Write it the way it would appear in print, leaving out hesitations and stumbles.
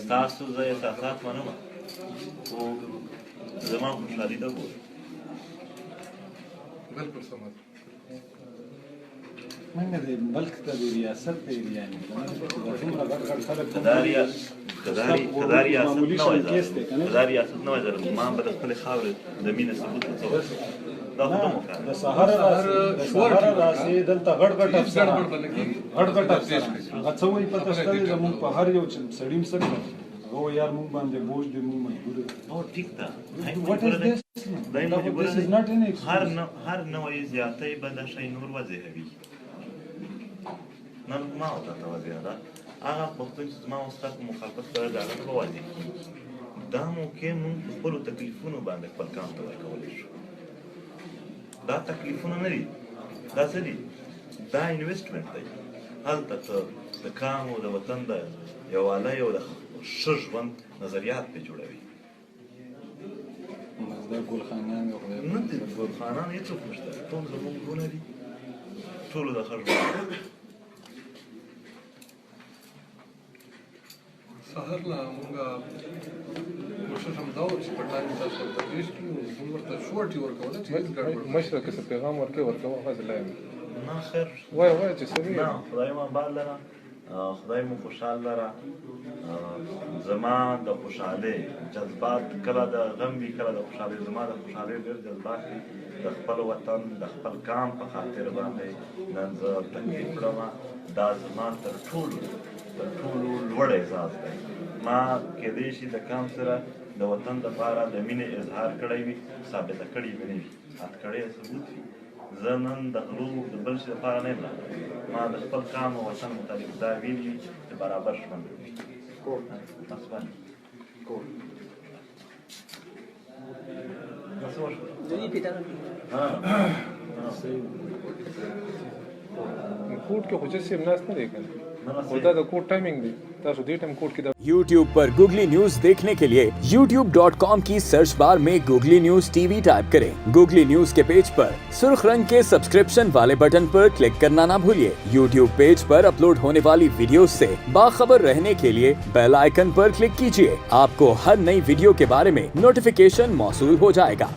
تاسو زه احساسات منم خو زما خوشحالي ده ګوره بالکل سمه منګه د ملک ته د ریاست دی یعنی دومره غټ خلک کدا ریاست نه وای زره ما به د خپلې خاورې د مینې ثبوت ورڅول دا خو نه د سهار راسي دلته غټ افسران هغه څه وایي پته شته زموږ په هر یو سړي سره هغه یار مونږ باندې بوج دی مونږ مجبور او ټیک ده هر نوې زیاتې به دا شی نور وځهوي نن ما او ته وځي دا هغه پښتون چې ما اوس تاسو مخالفت کړی دا نه وځي دا مو کې مونږ خپل تکلیفونو باندې خپل کام ته ورکولی شو دا تکلیفونه نه دي دا څه دي دا انویسټمنټ دی هلته ته د کام او د وطن د یووالۍ او د ښه ژوند نظریات پرې جوړوي دا ګلخانیان نه دي ګلخانان هېڅوک نشته ټول زموږ وروڼه دي ټولو د ښه ژوند سهار لا مونږه کوشش هم دا و چې په ټایم تاسو ته پیش کړو موږ ورته شورټي ورکوله چې هیڅ ګډوډ مشره که څه پیغام ورکوه هغه لایم نه خیر وای چې سوي نه خدای مو باد لره خدای مو خوشحال لره زما د خوشحالۍ جذبات کله د غم وي کله د خوشحالۍ زما د خوشحالۍ ډېر جذبات دي د خپل وطن د خپل کام په خاطر باندې نن زه تکلیف کړم دا زما تر ټولو لوړ احساس دی ما کېدای شي د کام سره د وطن دپاره د مینې اظهار کړی وي ثابته کړې به نه وي اټکړی ثبوت وي زه نن د غلو د بل شي دپاره نه یم ما د خپل کام او وطن متعلق دا ویلي وي چې برابر ژوند وکړي بس باندې څه وشول کوټ کې خو چې سیم ناس نه دی کنه خو دا د کوټ ټایمینګ دی تاسو دې ټایم کوټ کې دا YouTube पर Googly News देखने के लिए youtube.com की सर्च बार में Googly News TV टाइप करें। Googly News के पेज पर सुर्ख रंग के सब्सक्रिप्शन वाले बटन पर क्लिक करना ना भूलिए। YouTube पेज पर अपलोड होने वाली वीडियोस से बाखबर रहने के लिए बेल आइकन पर क्लिक कीजिए। आपको हर नई वीडियो के बारे में नोटिफिकेशन मौसूल हो जाएगा।